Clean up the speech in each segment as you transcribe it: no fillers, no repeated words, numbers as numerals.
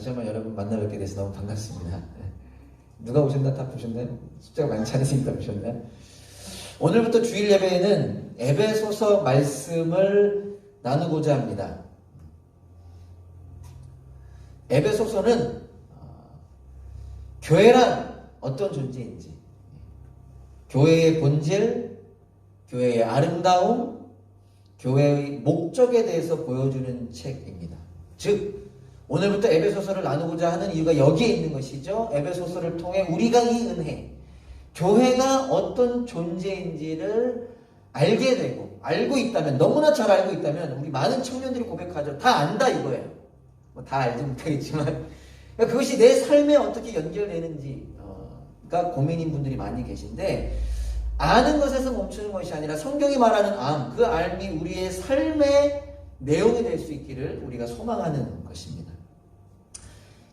다시 한번 여러분 만나 뵙게 돼서 너무 반갑습니다. 누가 오셨나 다 보셨나요? 숫자가 많지 않으시니까 보셨나요? 오늘부터 주일 예배에는 에베소서 말씀을 나누고자 합니다. 에베소서는 교회란 어떤 존재인지, 교회의 본질, 교회의 아름다움, 교회의 목적에 대해서 보여주는 책입니다. 즉 오늘부터 에베소서를 나누고자 하는 이유가 여기에 있는 것이죠. 에베소서를 통해 우리가 이 은혜, 교회가 어떤 존재인지를 알게 되고, 알고 있다면, 너무나 잘 알고 있다면, 우리 많은 청년들이 고백하죠. 다 안다 이거예요. 뭐 다 알지 못하겠지만 그것이 내 삶에 어떻게 연결되는지가 고민인 분들이 많이 계신데, 아는 것에서 멈추는 것이 아니라 성경이 말하는 암, 그 알미 우리의 삶의 내용이 될 수 있기를 우리가 소망하는 것입니다.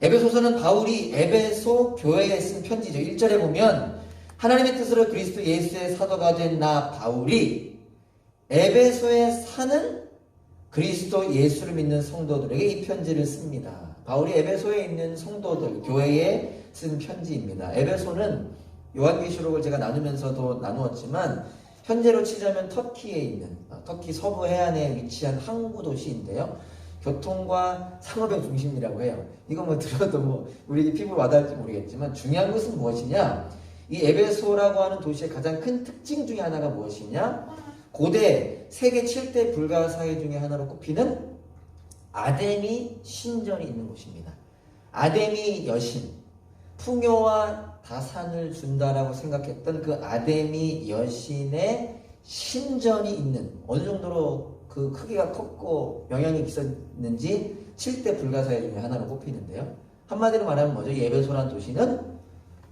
에베소서는 바울이 에베소 교회에 쓴 편지죠. 1절에 보면 하나님의 뜻으로 그리스도 예수의 사도가 된 나 바울이 에베소에 사는 그리스도 예수를 믿는 성도들에게 이 편지를 씁니다. 바울이 에베소에 있는 성도들, 교회에 쓴 편지입니다. 에베소는 요한계시록을 제가 나누면서도 나누었지만 현재로 치자면 터키에 있는, 터키 서부 해안에 위치한 항구 도시인데요. 교통과 상업의 중심이라고 해요. 이거 뭐 들어도 뭐 우리 피부에 와닿을지 모르겠지만 중요한 것은 무엇이냐? 이 에베소라고 하는 도시의 가장 큰 특징 중에 하나가 무엇이냐? 고대 세계 7대 불가사의 중에 하나로 꼽히는 아데미 신전이 있는 곳입니다. 아데미 여신, 풍요와 다산을 준다라고 생각했던 그 아데미 여신의 신전이 있는, 어느 정도로 그 크기가 컸고 영향이 있었는지 7대 불가사의 중에 하나로 꼽히는데요. 한마디로 말하면 뭐죠? 이 에베소라는 도시는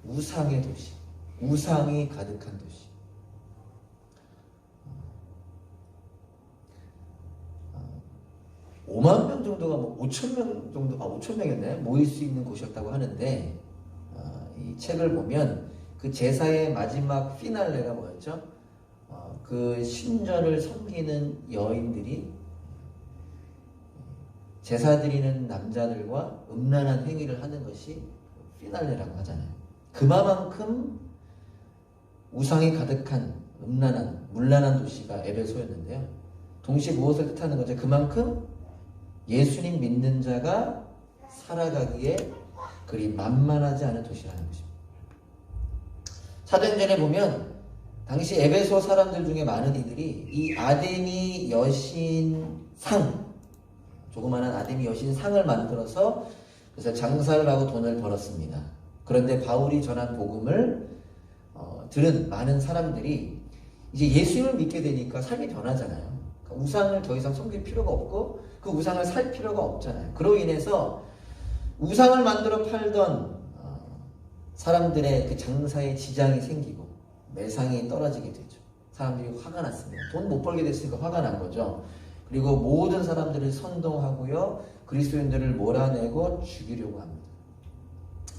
우상의 도시, 우상이 가득한 도시. 5만 명 정도가, 뭐 5천 명 정도, 5천 명이었나요? 모일 수 있는 곳이었다고 하는데, 이 책을 보면 그 제사의 마지막 피날레가 뭐였죠? 그 신전을 섬기는 여인들이 제사 드리는 남자들과 음란한 행위를 하는 것이 피날레라고 하잖아요. 그만큼 우상이 가득한 음란한, 문란한 도시가 에베소였는데요. 동시에 무엇을 뜻하는 거죠? 그만큼 예수님 믿는 자가 살아가기에 그리 만만하지 않은 도시라는 것입니다. 사도행전에 보면 당시 에베소 사람들 중에 많은 이들이 이 아데미 여신 상, 조그마한 아데미 여신 상을 만들어서 그래서 장사를 하고 돈을 벌었습니다. 그런데 바울이 전한 복음을 들은 많은 사람들이 이제 예수님을 믿게 되니까 삶이 변하잖아요. 그러니까 우상을 더 이상 섬길 필요가 없고 그 우상을 살 필요가 없잖아요. 그로 인해서 우상을 만들어 팔던 사람들의 그 장사에 지장이 생기고 매상이 떨어지게 되죠. 사람들이 화가 났습니다. 돈 못 벌게 됐으니까 화가 난 거죠. 그리고 모든 사람들을 선동하고요, 그리스도인들을 몰아내고 죽이려고 합니다.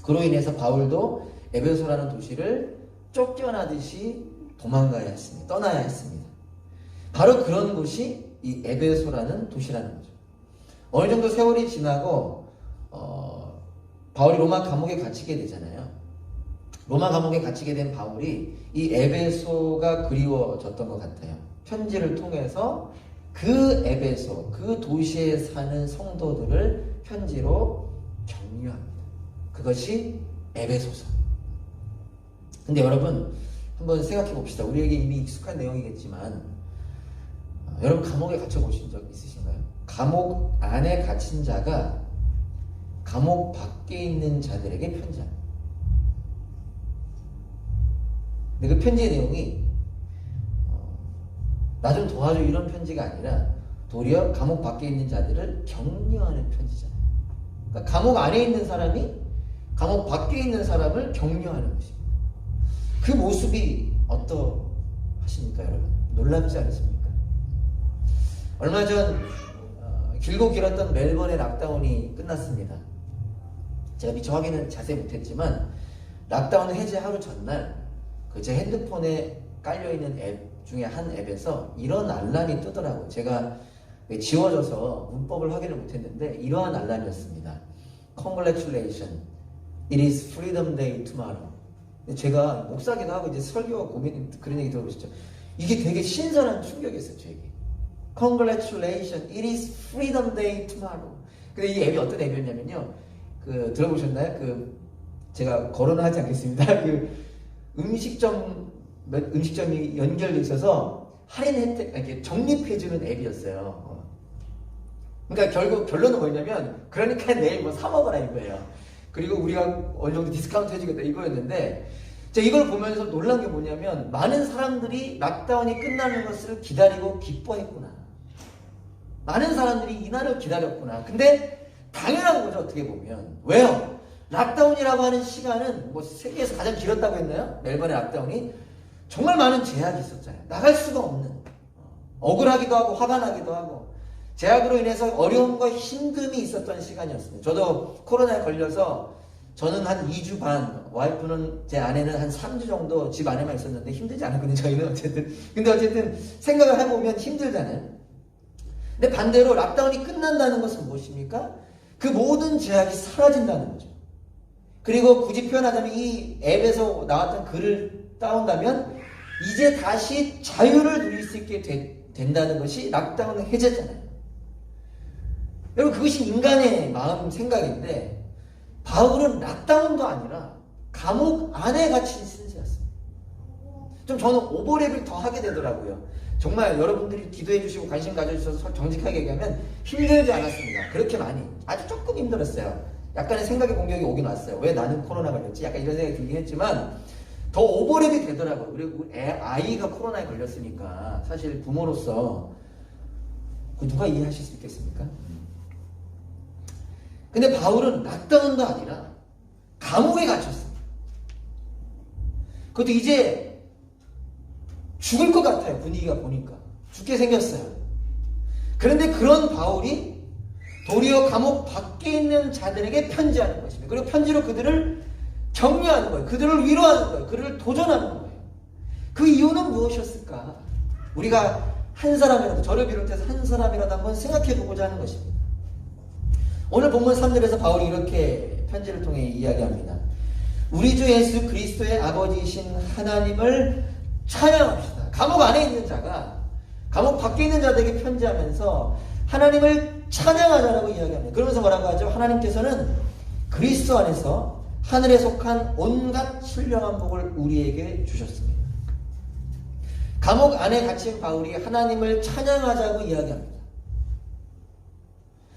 그로 인해서 바울도 에베소라는 도시를 쫓겨나듯이 도망가야 했습니다. 떠나야 했습니다. 바로 그런 곳이 이 에베소라는 도시라는 거죠. 어느 정도 세월이 지나고 바울이 로마 감옥에 갇히게 되잖아요. 로마 감옥에 갇히게 된 바울이 이 에베소가 그리워졌던 것 같아요. 편지를 통해서 그 에베소, 그 도시에 사는 성도들을 편지로 격려합니다. 그것이 에베소서. 근데 여러분 한번 생각해 봅시다. 우리에게 이미 익숙한 내용이겠지만 여러분 감옥에 갇혀 보신 적 있으신가요? 감옥 안에 갇힌 자가 감옥 밖에 있는 자들에게 편지합니다. 근데 그 편지의 내용이 나 좀 도와줘 이런 편지가 아니라 도리어 감옥 밖에 있는 자들을 격려하는 편지잖아요. 그러니까 감옥 안에 있는 사람이 감옥 밖에 있는 사람을 격려하는 것입니다. 그 모습이 어떠하십니까 여러분? 놀랍지 않습니까? 얼마 전 길고 길었던 멜번의 락다운이 끝났습니다. 제가 미처 확인은 자세히 못했지만 락다운 해제 하루 전날 그 제 핸드폰에 깔려있는 앱 중에 한 앱에서 이런 알람이 뜨더라고요. 제가 지워져서 문법을 확인을 못했는데 이러한 알람이었습니다. Congratulations. It is Freedom Day tomorrow. 제가 목사기도 하고 이제 설교와 고민 그런 얘기 들어보시죠. 이게 되게 신선한 충격이었어요, 저에게. Congratulations. It is Freedom Day tomorrow. 근데 이 앱이 어떤 앱이었냐면요. 들어보셨나요? 제가 거론을 하지 않겠습니다. 음식점이 연결돼 있어서 할인 혜택, 이렇게 적립해주는 앱이었어요. 그러니까 결국 결론은 뭐냐면, 그러니까 내일 뭐 사 먹어라 이거예요. 그리고 우리가 어느 정도 디스카운트 해주겠다 이거였는데, 제가 이걸 보면서 놀란 게 뭐냐면, 많은 사람들이 락다운이 끝나는 것을 기다리고 기뻐했구나. 많은 사람들이 이날을 기다렸구나. 근데 당연한 거죠, 어떻게 보면. 왜요? 락다운이라고 하는 시간은 뭐 세계에서 가장 길었다고 했나요? 멜번의 락다운이 정말 많은 제약이 있었잖아요. 나갈 수가 없는, 억울하기도 하고 화가 나기도 하고 제약으로 인해서 어려움과 힘듦이 있었던 시간이었습니다. 저도 코로나에 걸려서 저는 한 2주 반, 와이프는, 제 아내는 한 3주 정도 집 안에만 있었는데 힘들지 않았거든요, 저희는 어쨌든. 근데 어쨌든 생각을 해보면 힘들잖아요. 근데 반대로 락다운이 끝난다는 것은 무엇입니까? 그 모든 제약이 사라진다는 거죠. 그리고 굳이 표현하자면 이 앱에서 나왔던 글을 따온다면 이제 다시 자유를 누릴 수 있게 된다는 것이 락다운 해제잖아요. 여러분, 그것이 인간의 마음 생각인데, 바울은 락다운도 아니라 감옥 안에 갇힌 신세였습니다. 좀 저는 오버랩을 더 하게 되더라고요. 정말 여러분들이 기도해 주시고 관심 가져주셔서 정직하게 얘기하면 힘들지 않았습니다. 그렇게 많이. 아주 조금 힘들었어요. 약간의 생각의 공격이 오긴 왔어요. 왜 나는 코로나 걸렸지? 약간 이런 생각이 들긴 했지만 더 오버랩이 되더라고요. 그리고 아이가 코로나에 걸렸으니까 사실 부모로서 누가 이해하실 수 있겠습니까? 근데 바울은 락다운도 아니라 감옥에 갇혔습니다. 그것도 이제 죽을 것 같아요. 분위기가 보니까. 죽게 생겼어요. 그런데 그런 바울이 도리어 감옥 밖에 있는 자들에게 편지하는 것입니다. 그리고 편지로 그들을 격려하는 거예요. 그들을 위로하는 거예요. 그들을 도전하는 거예요. 그 이유는 무엇이었을까? 우리가 한 사람이라도, 저를 비롯해서 한 사람이라도 한번 생각해 보고자 하는 것입니다. 오늘 본문 3절에서 바울이 이렇게 편지를 통해 이야기합니다. 우리 주 예수 그리스도의 아버지이신 하나님을 찬양합시다. 감옥 안에 있는 자가 감옥 밖에 있는 자들에게 편지하면서 하나님을 찬양하자라고 이야기합니다. 그러면서 뭐라고 하죠? 하나님께서는 그리스도 안에서 하늘에 속한 온갖 신령한 복을 우리에게 주셨습니다. 감옥 안에 갇힌 바울이 하나님을 찬양하자고 이야기합니다.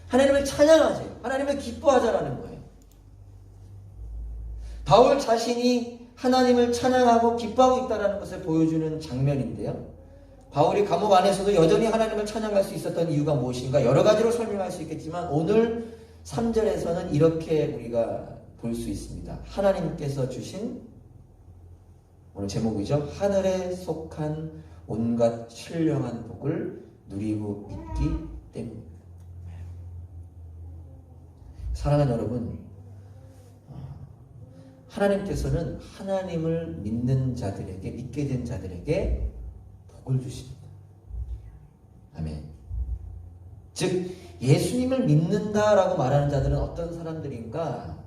하나님을 찬양하세요. 하나님을 기뻐하자라는 거예요. 바울 자신이 하나님을 찬양하고 기뻐하고 있다는 것을 보여주는 장면인데요. 바울이 감옥 안에서도 여전히 하나님을 찬양할 수 있었던 이유가 무엇인가? 여러 가지로 설명할 수 있겠지만 오늘 3절에서는 이렇게 우리가 볼 수 있습니다. 하나님께서 주신, 오늘 제목이죠. 하늘에 속한 온갖 신령한 복을 누리고 있기 때문입니다. 사랑하는 여러분, 하나님께서는 하나님을 믿는 자들에게, 믿게 된 자들에게 복을 주십니다. 아멘. 즉 예수님을 믿는다라고 말하는 자들은 어떤 사람들인가?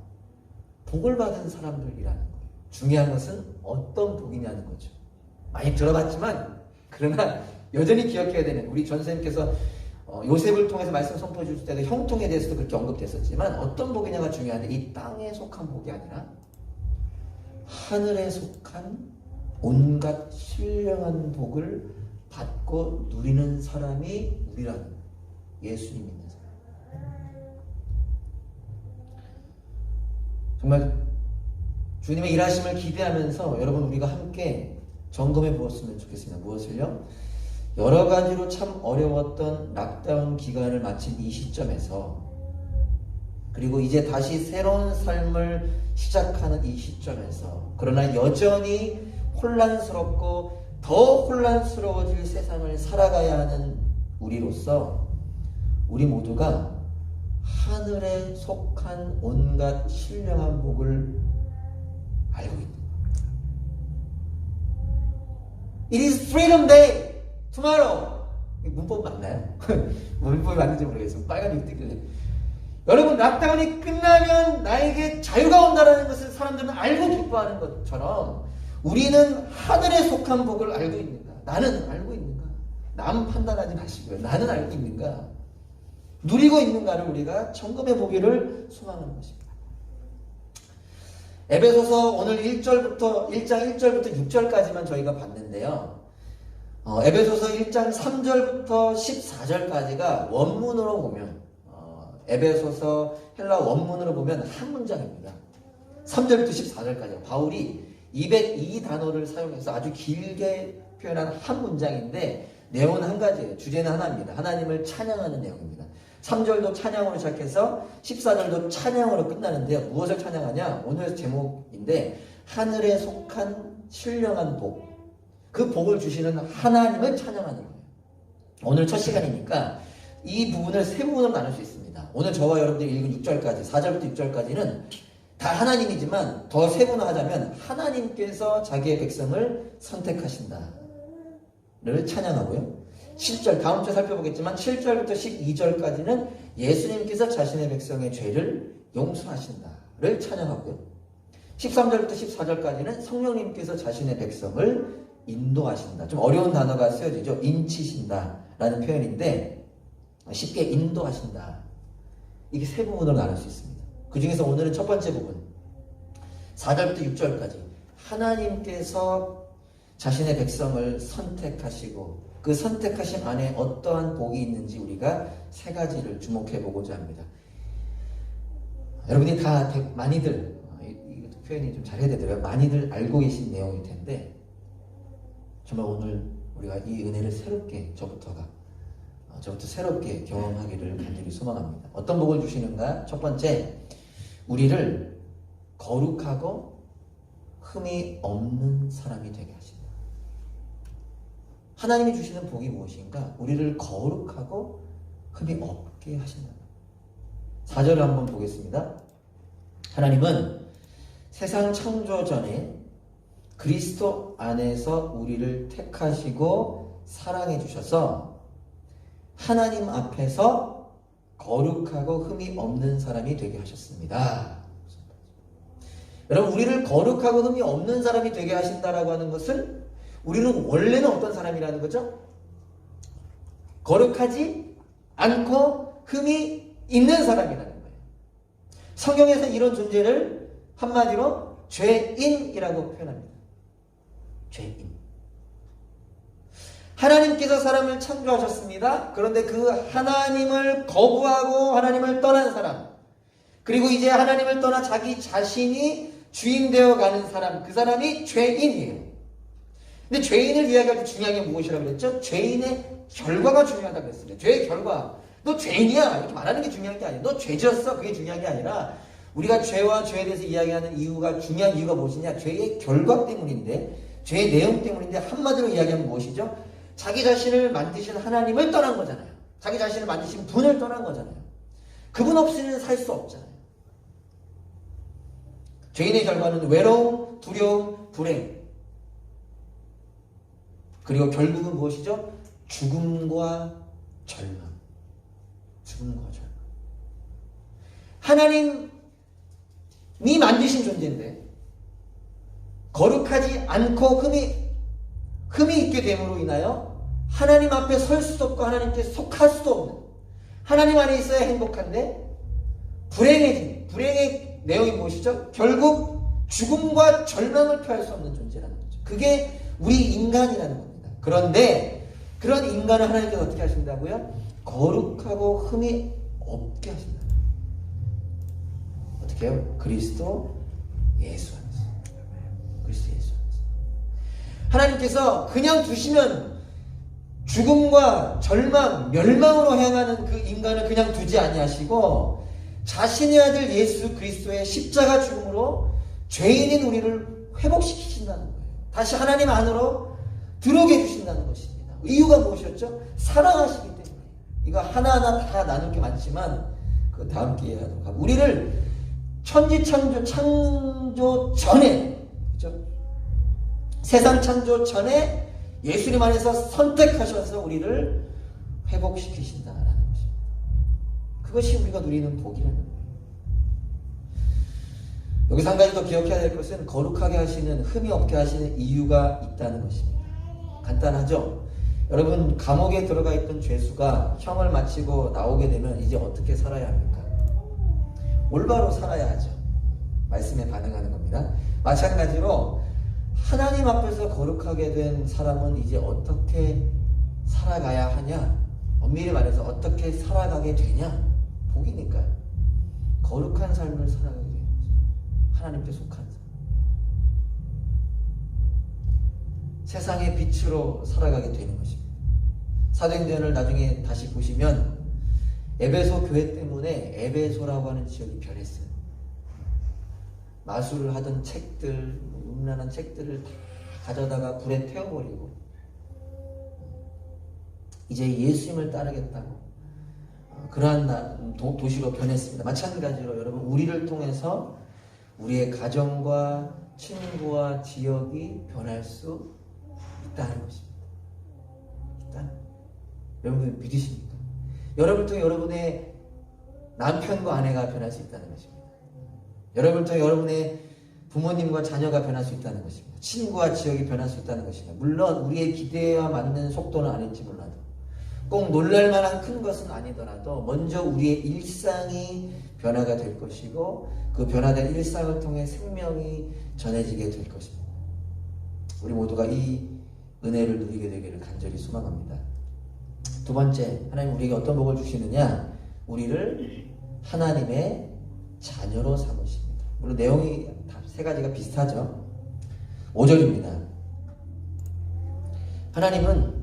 복을 받은 사람들이라는 거예요. 중요한 것은 어떤 복이냐는 거죠. 많이 들어봤지만 그러나 여전히 기억해야 되는, 우리 전 선생님께서 요셉을 통해서 말씀 선포해 주실 때도 형통에 대해서도 그렇게 언급됐었지만 어떤 복이냐가 중요한데, 이 땅에 속한 복이 아니라 하늘에 속한 온갖 신령한 복을 받고 누리는 사람이 우리라는 거예요. 예수님 믿는 사람. 정말 주님의 일하심을 기대하면서 여러분, 우리가 함께 점검해 보았으면 좋겠습니다. 무엇을요? 여러 가지로 참 어려웠던 락다운 기간을 마친 이 시점에서, 그리고 이제 다시 새로운 삶을 시작하는 이 시점에서, 그러나 여전히 혼란스럽고 더 혼란스러워질 세상을 살아가야 하는 우리로서 우리 모두가 하늘에 속한 온갖 신령한 복을 알고 있는 겁니다. It is freedom day tomorrow. 문법 맞나요? 문법이 맞는지 모르겠어요. 빨간 이 뜨길래. 여러분, 락다운이 끝나면 나에게 자유가 온다는 것을 사람들은 알고 기뻐하는 것처럼 우리는 하늘에 속한 복을 알고 있는가? 나는 알고 있는가? 남 판단하지 마시고요. 나는 알고 있는가? 누리고 있는가를 우리가 점검해 보기를 소망하는 것입니다. 에베소서 오늘 1장 1절부터 6절까지만 저희가 봤는데요. 에베소서 1장 3절부터 14절까지가 원문으로 보면 에베소서 헬라 원문으로 보면 한 문장입니다. 3절부터 14절까지 바울이 202단어를 사용해서 아주 길게 표현한 한 문장인데 내용은 한 가지예요. 주제는 하나입니다. 하나님을 찬양하는 내용입니다. 3절도 찬양으로 시작해서 14절도 찬양으로 끝나는데요. 무엇을 찬양하냐? 오늘 제목인데 하늘에 속한 신령한 복. 그 복을 주시는 하나님을 찬양하는 거예요. 오늘 첫 시간이니까 이 부분을 세 부분으로 나눌 수 있습니다. 오늘 저와 여러분들이 읽은 6절까지, 4절부터 6절까지는 다 하나님이지만 더 세분화하자면 하나님께서 자기의 백성을 선택하신다를 찬양하고요. 7절, 다음 주에 살펴보겠지만 7절부터 12절까지는 예수님께서 자신의 백성의 죄를 용서하신다를 찬양하고요. 13절부터 14절까지는 성령님께서 자신의 백성을 인도하신다. 좀 어려운 단어가 쓰여지죠. 인치신다라는 표현인데 쉽게 인도하신다. 이게 세 부분으로 나눌 수 있습니다. 그 중에서 오늘은 첫 번째 부분 4절부터 6절까지 하나님께서 자신의 백성을 선택하시고 그 선택하심 안에 어떠한 복이 있는지 우리가 세 가지를 주목해 보고자 합니다. 여러분이 다 많이들 이 표현이 좀 잘해야 되더라고요. 많이들 알고 계신 내용일 텐데 정말 오늘 우리가 이 은혜를 새롭게 저부터 새롭게 경험하기를 간절히 소망합니다. 어떤 복을 주시는가? 첫 번째, 우리를 거룩하고 흠이 없는 사람이 되게 하신다. 하나님이 주시는 복이 무엇인가? 우리를 거룩하고 흠이 없게 하신다. 4절을 한번 보겠습니다. 하나님은 세상 창조 전에 그리스도 안에서 우리를 택하시고 사랑해 주셔서 하나님 앞에서 거룩하고 흠이 없는 사람이 되게 하셨습니다. 여러분, 우리를 거룩하고 흠이 없는 사람이 되게 하신다라고 하는 것은 우리는 원래는 어떤 사람이라는 거죠? 거룩하지 않고 흠이 있는 사람이라는 거예요. 성경에서 이런 존재를 한마디로 죄인이라고 표현합니다. 죄인. 하나님께서 사람을 창조하셨습니다. 그런데 그 하나님을 거부하고 하나님을 떠난 사람, 그리고 이제 하나님을 떠나 자기 자신이 주인 되어가는 사람, 그 사람이 죄인이에요. 근데 죄인을 이야기할 때 중요한 게 무엇이라고 그랬죠? 죄인의 결과가 중요하다고 그랬습니다. 죄의 결과. 너 죄인이야 이렇게 말하는 게 중요한 게 아니에요. 너 죄졌어 그게 중요한 게 아니라 우리가 죄와 죄에 대해서 이야기하는 중요한 이유가 무엇이냐? 죄의 결과 때문인데, 죄의 내용 때문인데, 한마디로 이야기하면 무엇이죠? 자기 자신을 만드신 하나님을 떠난 거잖아요. 자기 자신을 만드신 분을 떠난 거잖아요. 그분 없이는 살 수 없잖아요. 죄인의 결과는 외로움, 두려움, 불행. 그리고 결국은 무엇이죠? 죽음과 절망. 죽음과 절망. 하나님이 만드신 존재인데 거룩하지 않고 흠이 있게 됨으로 인하여 하나님 앞에 설 수도 없고 하나님께 속할 수도 없는, 하나님 안에 있어야 행복한데 불행의 내용이 무엇이죠? 결국 죽음과 절망을 피할 수 없는 존재라는 거죠. 그게 우리 인간이라는 겁니다. 그런데 그런 인간을 하나님께서 어떻게 하신다고요? 거룩하고 흠이 없게 하신다. 어떻게 해요? 그리스도 예수 안에서. 그리스도 예수 안에서. 하나님께서 그냥 두시면 죽음과 절망, 멸망으로 향하는 그 인간을 그냥 두지 아니하시고 자신의 아들 예수 그리스도의 십자가 죽음으로 죄인인 우리를 회복시키신다는 거예요. 다시 하나님 안으로 들어오게 해주신다는 것입니다. 이유가 무엇이었죠? 사랑하시기 때문에. 이거 하나하나 다 나눌 게 많지만 그 다음 기회에 하도록 하고, 우리를 창조 전에, 그렇죠? 세상 창조 전에 예수님 안에서 선택하셔서 우리를 회복시키신다라는 것입니다. 그것이 우리가 누리는 복이라는 거예요. 여기서 한 가지 더 기억해야 될 것은 거룩하게 하시는, 흠이 없게 하시는 이유가 있다는 것입니다. 간단하죠? 여러분, 감옥에 들어가 있던 죄수가 형을 마치고 나오게 되면 이제 어떻게 살아야 합니까? 올바로 살아야 하죠. 말씀에 반응하는 겁니다. 마찬가지로 하나님 앞에서 거룩하게 된 사람은 이제 어떻게 살아가야 하냐? 엄밀히 말해서 어떻게 살아가게 되냐? 복이니까요. 거룩한 삶을 살아가게 되는 거죠. 하나님께 속한 삶. 세상의 빛으로 살아가게 되는 것입니다. 사도행전을 나중에 다시 보시면 에베소 교회 때문에 에베소라고 하는 지역이 변했어요. 마술을 하던 책들, 음란한 책들을 다 가져다가 불에 태워버리고 이제 예수님을 따르겠다고 그러한 도시로 변했습니다. 마찬가지로 여러분, 우리를 통해서 우리의 가정과 친구와 지역이 변할 수 있다는 것입니다. 여러분 믿으십니까? 여러분을 통해 여러분의 남편과 아내가 변할 수 있다는 것입니다. 여러분을 통해 여러분의 부모님과 자녀가 변할 수 있다는 것입니다. 친구와 지역이 변할 수 있다는 것입니다. 물론 우리의 기대와 맞는 속도는 아닐지 몰라도, 꼭 놀랄만한 큰 것은 아니더라도 먼저 우리의 일상이 변화가 될 것이고 그 변화된 일상을 통해 생명이 전해지게 될 것입니다. 우리 모두가 이 은혜를 누리게 되기를 간절히 소망합니다. 두 번째, 하나님 우리에게 어떤 복을 주시느냐? 우리를 하나님의 자녀로 삼으십니다. 물론 내용이 다 세 가지가 비슷하죠. 5절입니다. 하나님은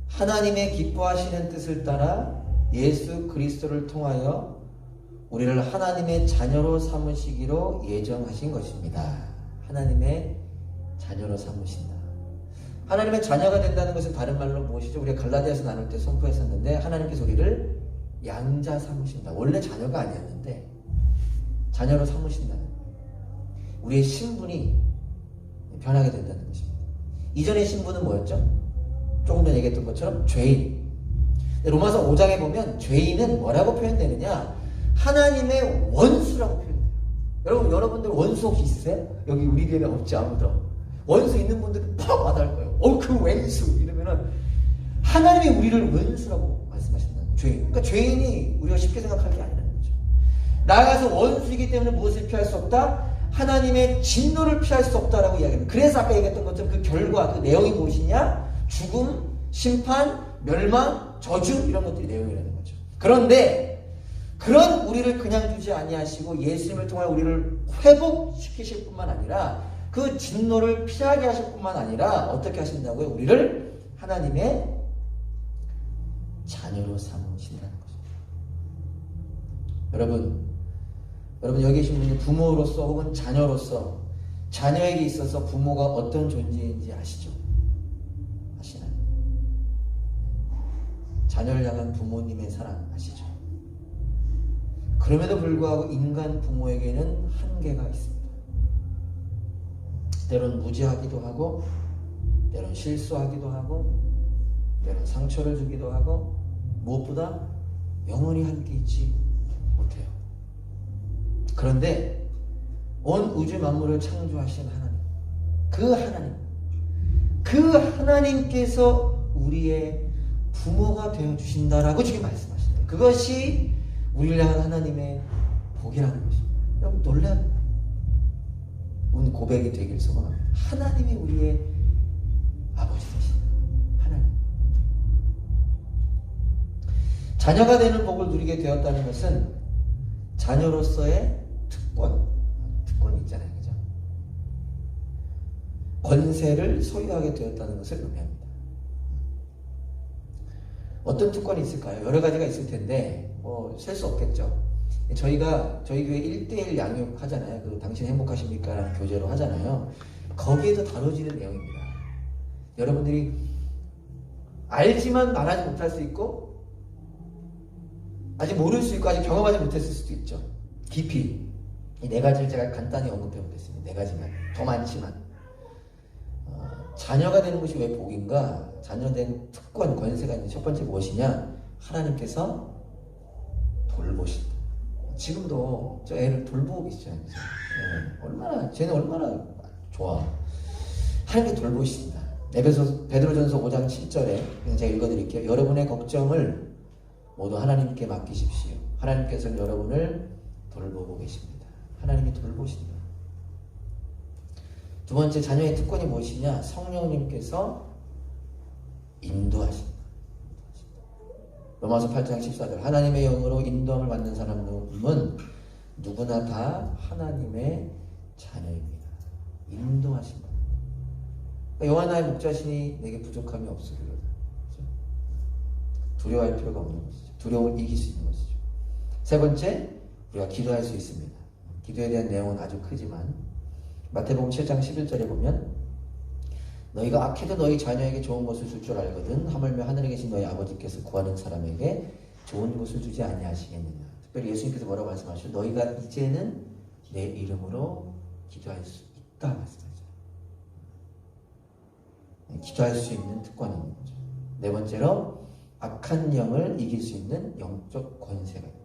하나님의 기뻐하시는 뜻을 따라 예수 그리스도를 통하여 우리를 하나님의 자녀로 삼으시기로 예정하신 것입니다. 하나님의 자녀로 삼으신다. 하나님의 자녀가 된다는 것은 다른 말로 무엇이죠? 우리가 갈라디아서 나눌 때 선포했었는데, 하나님께서 우리를 양자 삼으신다. 원래 자녀가 아니었는데 자녀로 삼으신다는 거예요. 우리의 신분이 변하게 된다는 것입니다. 이전의 신분은 뭐였죠? 조금 전에 얘기했던 것처럼 죄인. 로마서 5장에 보면 죄인은 뭐라고 표현되느냐? 하나님의 원수라고 표현돼요. 여러분들 원수 혹시 있으세요? 여기 우리 교회에 없지, 아무도. 원수 있는 분들은 퍽 와닿을 거예요. 그 왼수 이러면은 하나님이 우리를 원수라고 말씀하신다는 거예요. 죄인. 그러니까 죄인이 우리가 쉽게 생각할 게 아니라는 거죠. 나아가서 원수이기 때문에 무엇을 피할 수 없다? 하나님의 진노를 피할 수 없다라고 이야기합니다. 그래서 아까 얘기했던 것처럼 그 결과, 그 내용이 무엇이냐? 죽음, 심판, 멸망, 저주, 이런 것들이 내용이라는 거죠. 그런데 그런 우리를 그냥 두지 아니하시고 예수님을 통해 우리를 회복시키실 뿐만 아니라 그 진노를 피하게 하실 뿐만 아니라 어떻게 하신다고요? 우리를 하나님의 자녀로 삼으신다는 거죠. 여러분 여기 계신 분이 부모로서 혹은 자녀로서 자녀에게 있어서 부모가 어떤 존재인지 아시죠? 아시나요? 자녀를 향한 부모님의 사랑 아시죠? 그럼에도 불구하고 인간 부모에게는 한계가 있습니다. 때론 무지하기도 하고, 때론 실수하기도 하고, 때론 상처를 주기도 하고, 무엇보다 영원히 함께 있지 못해요. 그런데 온 우주 만물을 창조하신 하나님, 그 하나님께서 우리의 부모가 되어주신다라고 지금 말씀하신다. 그것이 우리를 향한 하나님의 복이라는 것입니다. 여러분 놀라운 고백이 되길 소망합니다. 하나님이 우리의 아버지 되신다. 하나님. 자녀가 되는 복을 누리게 되었다는 것은 자녀로서의 특권이 있잖아요. 그죠? 권세를 소유하게 되었다는 것을 의미합니다. 어떤 특권이 있을까요? 여러 가지가 있을 텐데 셀 수 없겠죠. 저희 교회 1:1 양육 하잖아요. 그 당신 행복하십니까? 라는 교재로 하잖아요. 거기에도 다뤄지는 내용입니다. 여러분들이 알지만 말하지 못할 수 있고, 아직 모를 수 있고, 아직 경험하지 못했을 수도 있죠. 깊이. 이 네 가지를 제가 간단히 언급해 보겠습니다. 네 가지만. 더 많지만. 자녀가 되는 것이 왜 복인가? 자녀된 특권, 권세가 있는 첫 번째 무엇이냐? 하나님께서 돌보신다. 지금도 저 애를 돌보고 계시잖아요. 얼마나 쟤는 얼마나 좋아. 하나님께 돌보신다. 베드로전서 5장 7절에 제가 읽어드릴게요. 여러분의 걱정을 모두 하나님께 맡기십시오. 하나님께서는 여러분을 돌보고 계십니다. 하나님이 돌보신다. 두 번째, 자녀의 특권이 무엇이냐? 성령님께서 인도하신다. 로마서 8장 14절 하나님의 영으로 인도함을 받는 사람은 누구나 다 하나님의 자녀입니다. 인도하신다. 그러니까 요한나의 목자신이 내게 부족함이 없으리로다. 두려워할 필요가 없는 것이죠. 두려움을 이길 수 있는 것이죠. 세 번째, 우리가 기도할 수 있습니다. 기도에 대한 내용은 아주 크지만 마태복음 7장 11절에 보면 너희가 악해도 너희 자녀에게 좋은 것을 줄 줄 알거든 하물며 하늘에 계신 너희 아버지께서 구하는 사람에게 좋은 것을 주지 아니하시겠느냐. 특별히 예수님께서 뭐라고 말씀하시죠? 너희가 이제는 내 이름으로 기도할 수 있다 말씀하죠. 기도할 수 있는 특권이 있는 거죠. 네 번째로 악한 영을 이길 수 있는 영적 권세가 있다.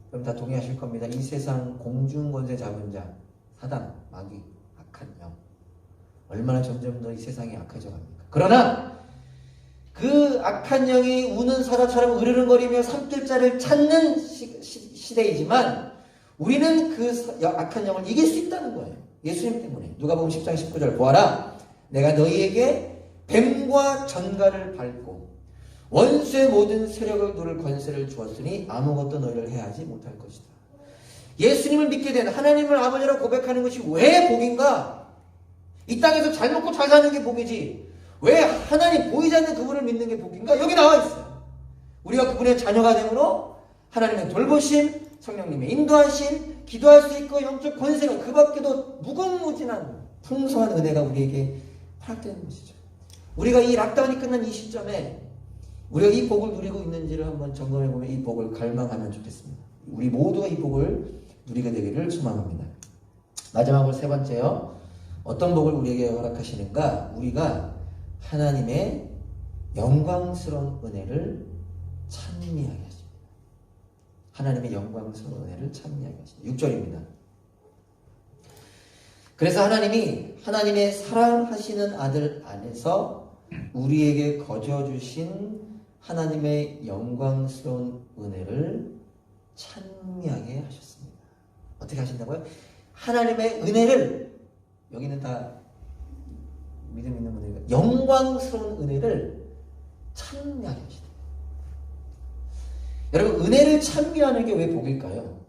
그럼 다 동의하실 겁니다. 이 세상 공중 권세 잡은 자, 사단, 마귀, 악한 영 얼마나 점점 더 이 세상이 악해져 갑니까? 그러나 그 악한 영이 우는 사자처럼 으르렁거리며 삼킬자를 찾는 시대이지만 우리는 그 악한 영을 이길 수 있다는 거예요. 예수님 때문에. 누가복음 10장 19절 보아라. 내가 너희에게 뱀과 전갈을 밟고 원수의 모든 세력을 누를 권세를 주었으니 아무것도 너희를 해하지 못할 것이다. 예수님을 믿게 된 하나님을 아버지로 고백하는 것이 왜 복인가? 이 땅에서 잘 먹고 잘 사는 게 복이지 왜 하나님 보이지 않는 그분을 믿는 게 복인가? 여기 나와 있어요. 우리가 그분의 자녀가 되므로 하나님의 돌보심, 성령님의 인도하심, 기도할 수 있고 영적 권세가 그 밖에도 무궁무진한 풍성한 은혜가 우리에게 허락되는 것이죠. 우리가 이 락다운이 끝난 이 시점에 우리가 이 복을 누리고 있는지를 한번 점검해보면 이 복을 갈망하면 좋겠습니다. 우리 모두가 이 복을 누리게 되기를 소망합니다. 마지막으로 세 번째요. 어떤 복을 우리에게 허락하시는가? 우리가 하나님의 영광스러운 은혜를 찬미하게 하십니다. 하나님의 영광스러운 은혜를 찬미하게 하십니다. 6절입니다. 그래서 하나님이 하나님의 사랑하시는 아들 안에서 우리에게 거저주신 하나님의 영광스러운 은혜를 찬미하게 하셨습니다. 어떻게 하신다고요? 하나님의 은혜를 여기는 다 믿음 있는 분들이니까 영광스러운 은혜를 찬미하게 하시다. 여러분 은혜를 찬미하는 게 왜 복일까요?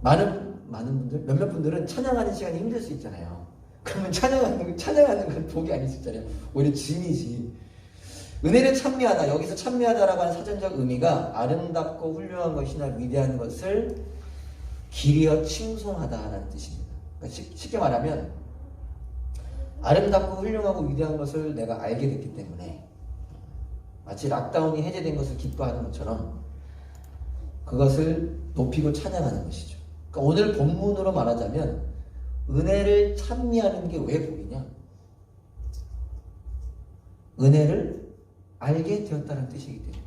많은 분들 몇몇 분들은 찬양하는 시간이 힘들 수 있잖아요. 그러면 찬양하는 건 복이 아닐 수 있잖아요. 오히려 짐이지. 은혜를 찬미하다. 여기서 찬미하다라고 하는 사전적 의미가 아름답고 훌륭한 것이나 위대한 것을 기리어 칭송하다라는 뜻입니다. 그러니까 쉽게 말하면 아름답고 훌륭하고 위대한 것을 내가 알게 됐기 때문에 마치 락다운이 해제된 것을 기뻐하는 것처럼 그것을 높이고 찬양하는 것이죠. 그러니까 오늘 본문으로 말하자면 은혜를 찬미하는 게 왜 복이냐? 은혜를 알게 되었다는 뜻이기 때문에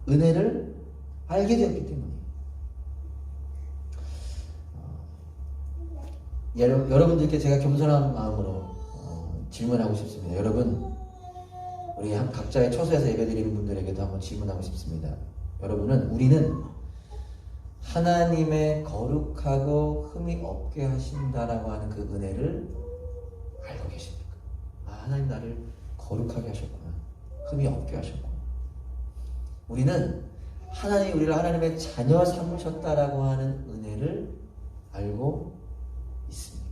은혜를 알게 되었기 때문에 여러분들께 제가 겸손한 마음으로 질문하고 싶습니다. 여러분 우리 각자의 처소에서 예배드리는 분들에게도 한번 질문하고 싶습니다. 우리는 하나님의 거룩하고 흠이 없게 하신다라고 하는 그 은혜를 알고 계십니까? 하나님 나를 거룩하게 하셨구나. 흠이 없게 하셨구나. 우리는 하나님이 우리를 하나님의 자녀 삼으셨다라고 하는 은혜를 알고 있습니까?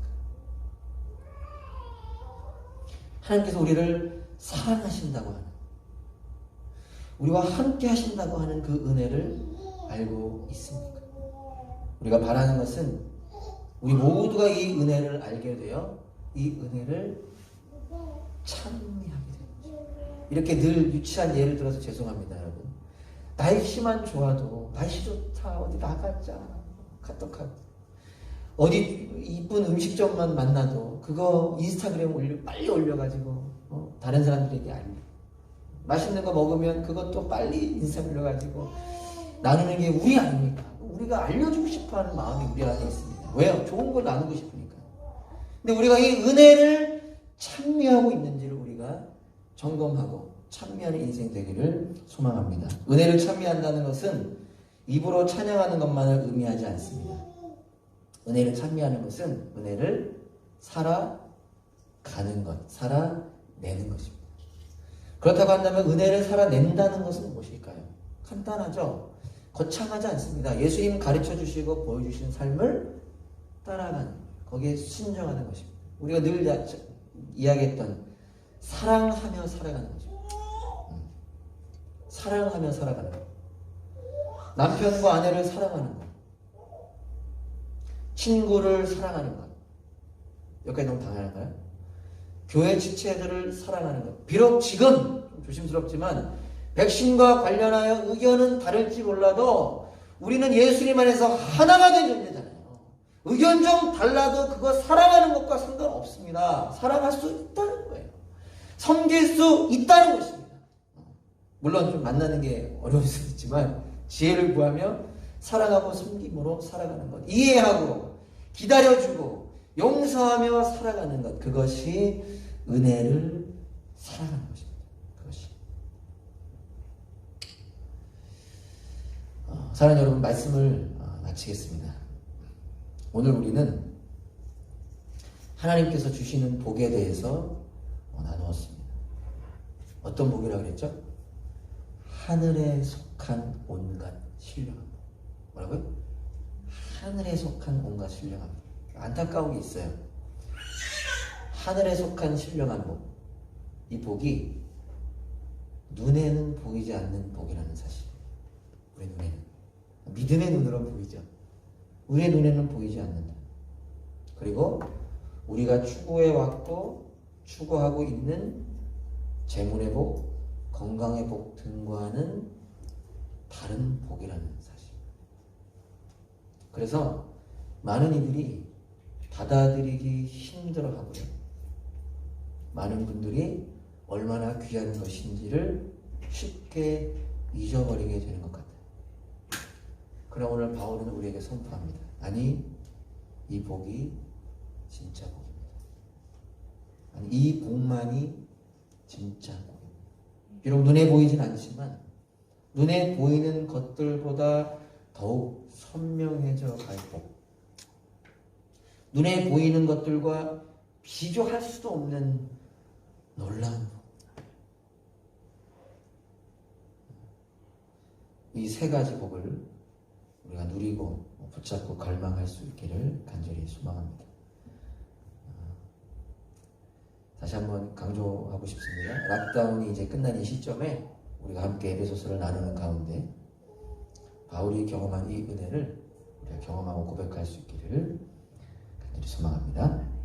하나님께서 우리를 사랑하신다고 하는 우리와 함께 하신다고 하는 그 은혜를 알고 있습니까? 우리가 바라는 것은 우리 모두가 이 은혜를 알게 되어 이 은혜를 찬미하게 되는 거죠. 이렇게 늘 유치한 예를 들어서 죄송합니다, 여러분. 날씨만 좋아도 날씨 좋다 어디 나가자 카톡하고 어디 이쁜 음식점만 만나도 그거 인스타그램 빨리 올려가지고 다른 사람들에게 알려. 맛있는 거 먹으면 그것도 빨리 인쇄 올려가지고 나누는 게 우리 아닙니까? 우리가 알려주고 싶어하는 마음이 우리 안에 있습니다. 왜요? 좋은 걸 나누고 싶으니까. 근데 우리가 이 은혜를 찬미하고 있는지를 우리가 점검하고 찬미하는 인생 되기를 소망합니다. 은혜를 찬미한다는 것은 입으로 찬양하는 것만을 의미하지 않습니다. 은혜를 찬미하는 것은 은혜를 살아가는 것, 살아내는 것입니다. 그렇다고 한다면 은혜를 살아낸다는 것은 무엇일까요? 간단하죠? 거창하지 않습니다. 예수님 가르쳐 주시고 보여주신 삶을 따라가는, 거기에 순종하는 것입니다. 우리가 늘 이야기했던 사랑하며 살아가는 거죠. 사랑하며 살아가는 것. 남편과 아내를 사랑하는 것. 친구를 사랑하는 것. 여기까지 너무 당연한가요? 교회 지체들을 사랑하는 것. 비록 지금 좀 조심스럽지만 백신과 관련하여 의견은 다를지 몰라도 우리는 예수님 안에서 하나가 된 존재잖아요. 의견 좀 달라도 그거 사랑하는 것과 상관없습니다. 사랑할 수 있다는 거예요. 섬길 수 있다는 것입니다. 물론 좀 만나는 게 어려울 수 있지만 지혜를 구하며 사랑하고 섬김으로 살아가는 것. 이해하고 기다려주고 용서하며 살아가는 것. 그것이 은혜를 사랑하는 것입니다. 그것이. 사랑하는 여러분, 말씀을 마치겠습니다. 오늘 우리는 하나님께서 주시는 복에 대해서 나누었습니다. 어떤 복이라고 그랬죠? 하늘에 속한 온갖 신령함. 뭐라고요? 하늘에 속한 온갖 신령함. 안타까운 게 있어요. 하늘에 속한 신령한 복. 이 복이 눈에는 보이지 않는 복이라는 사실. 우리 눈에는. 믿음의 눈으로는 보이죠. 우리의 눈에는 보이지 않는다. 그리고 우리가 추구해왔고 추구하고 있는 재물의 복, 건강의 복 등과는 다른 복이라는 사실. 그래서 많은 이들이 받아들이기 힘들어하고요. 많은 분들이 얼마나 귀한 것인지를 쉽게 잊어버리게 되는 것 같아요. 그러나 오늘 바울은 우리에게 선포합니다. 아니, 이 복이 진짜 복입니다. 아니, 이 복만이 진짜 복입니다. 비록 눈에 보이진 않지만 눈에 보이는 것들보다 더욱 선명해져 갈 복. 눈에 보이는 것들과 비교할 수도 없는 놀라운 복. 이 세 가지 복을 우리가 누리고 붙잡고 갈망할 수 있기를 간절히 소망합니다. 다시 한번 강조하고 싶습니다. 락다운이 이제 끝난 이 시점에 우리가 함께 에베소서를 나누는 가운데 바울이 경험한 이 은혜를 우리가 경험하고 고백할 수 있기를 간절히 소망합니다.